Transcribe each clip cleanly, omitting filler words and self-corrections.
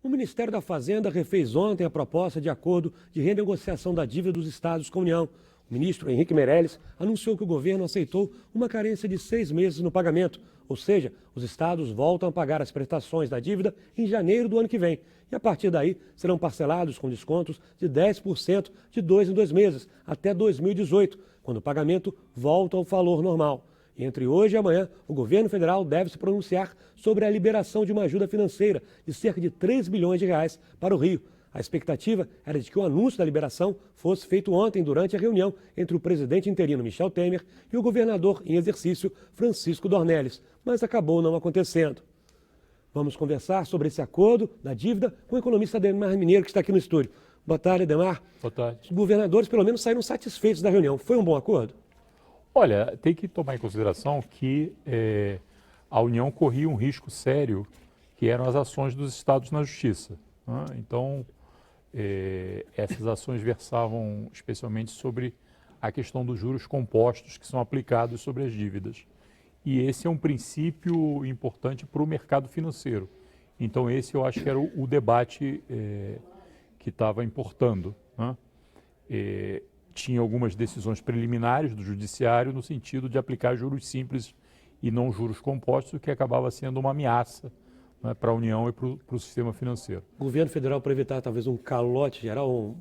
O Ministério da Fazenda refez ontem a proposta de acordo de renegociação da dívida dos estados com a União. O ministro Henrique Meirelles anunciou que o governo aceitou uma carência de 6 meses no pagamento, ou seja, os estados voltam a pagar as prestações da dívida em janeiro do ano que vem. E a partir daí serão parcelados com descontos de 10% de 2 em 2 meses, até 2018, quando o pagamento volta ao valor normal. E entre hoje e amanhã, o governo federal deve se pronunciar sobre a liberação de uma ajuda financeira de cerca de 3 bilhões de reais para o Rio. A expectativa era de que o anúncio da liberação fosse feito ontem durante a reunião entre o presidente interino Michel Temer e o governador em exercício Francisco Dornelles, mas acabou não acontecendo. Vamos conversar sobre esse acordo da dívida com o economista Ademar Mineiro, que está aqui no estúdio. Boa tarde, Ademar. Boa tarde. Os governadores pelo menos saíram satisfeitos da reunião. Foi um bom acordo? Olha, tem que tomar em consideração que a União corria um risco sério, que eram as ações dos estados na justiça, né? Então, essas ações versavam especialmente sobre a questão dos juros compostos que são aplicados sobre as dívidas. E esse é um princípio importante para o mercado financeiro. Então, esse eu acho que era o debate que estava importando, né? Tinha algumas decisões preliminares do judiciário no sentido de aplicar juros simples e não juros compostos, o que acabava sendo uma ameaça, né, para a União e para o sistema financeiro. O governo federal, para evitar talvez um calote geral,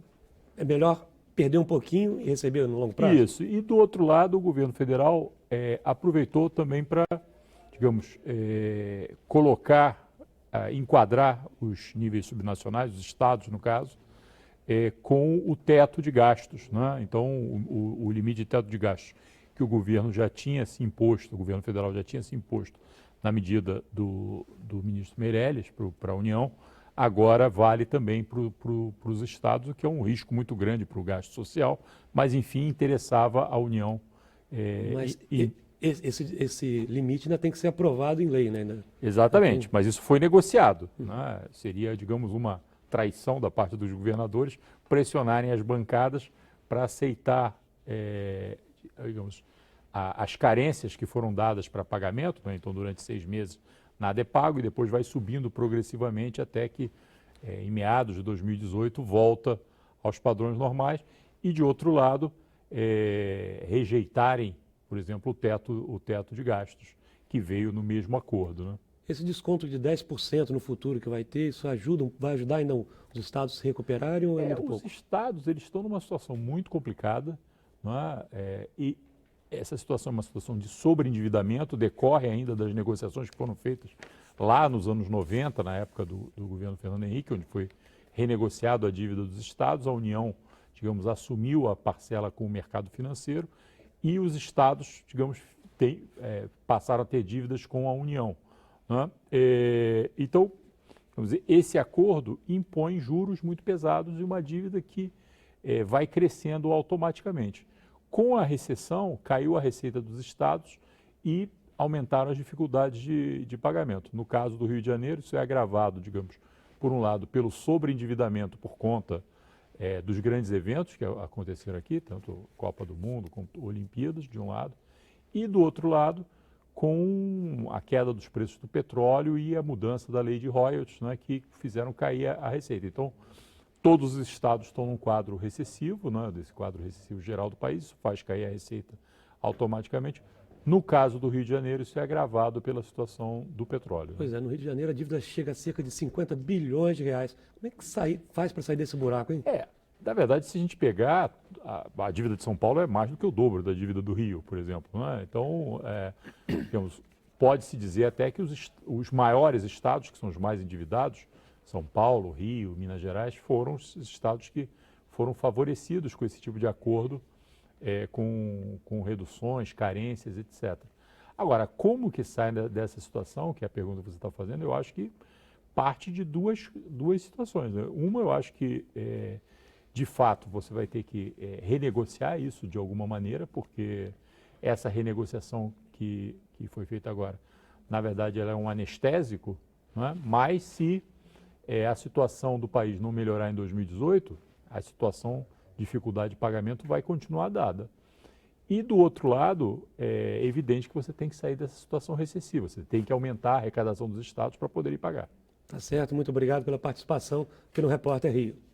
é melhor perder um pouquinho e receber no longo prazo? Isso. E do outro lado, o governo federal aproveitou também para, digamos, colocar, enquadrar os níveis subnacionais, os estados no caso, com o teto de gastos, né? Então, o limite de teto de gastos que o governo já tinha se imposto, o governo federal já tinha se imposto na medida do ministro Meirelles para a União, agora vale também para os estados, o que é um risco muito grande para o gasto social, mas, enfim, interessava a União. Mas esse limite ainda tem que ser aprovado em lei, né? Exatamente, mas isso foi negociado, né? Seria, digamos, uma traição da parte dos governadores pressionarem as bancadas para aceitar, digamos, as carências que foram dadas para pagamento, né? Então, durante 6 meses nada é pago e depois vai subindo progressivamente até que, em meados de 2018, volta aos padrões normais e, de outro lado, rejeitarem, por exemplo, o teto de gastos, que veio no mesmo acordo, né? Esse desconto de 10% no futuro que vai ter, isso vai ajudar ainda os estados a se recuperarem ou é muito pouco? Os estados eles estão numa situação muito complicada, não é? E essa situação é uma situação de sobreendividamento, decorre ainda das negociações que foram feitas lá nos anos 90, na época do governo Fernando Henrique, onde foi renegociado a dívida dos estados, a União, digamos, assumiu a parcela com o mercado financeiro e os estados, digamos, passaram a ter dívidas com a União, né? Então, vamos dizer, esse acordo impõe juros muito pesados e uma dívida que vai crescendo automaticamente. Com a recessão, caiu a receita dos estados e aumentaram as dificuldades de pagamento. No caso do Rio de Janeiro, isso é agravado, digamos, por um lado, pelo sobreendividamento por conta dos grandes eventos que aconteceram aqui, tanto Copa do Mundo quanto Olimpíadas, de um lado, e do outro lado, com a queda dos preços do petróleo e a mudança da lei de royalties, né, que fizeram cair a receita. Então, todos os estados estão num quadro recessivo, né, desse quadro recessivo geral do país, isso faz cair a receita automaticamente. No caso do Rio de Janeiro, isso é agravado pela situação do petróleo, né? Pois é, no Rio de Janeiro a dívida chega a cerca de 50 bilhões de reais. Como é que faz para sair desse buraco, hein? Na verdade, se a gente pegar, a dívida de São Paulo é mais do que o dobro da dívida do Rio, por exemplo, né? Então, digamos, pode-se dizer até que os maiores estados, que são os mais endividados, São Paulo, Rio, Minas Gerais, foram os estados que foram favorecidos com esse tipo de acordo, com reduções, carências, etc. Agora, como que sai dessa situação, que é a pergunta que você está fazendo, eu acho que parte de duas situações, né? Uma, eu acho que, de fato, você vai ter que renegociar isso de alguma maneira, porque essa renegociação que foi feita agora, na verdade, ela é um anestésico, né? Mas se a situação do país não melhorar em 2018, a situação de dificuldade de pagamento vai continuar dada. E, do outro lado, é evidente que você tem que sair dessa situação recessiva, você tem que aumentar a arrecadação dos estados para poderem pagar. Tá certo, muito obrigado pela participação aqui no Repórter Rio.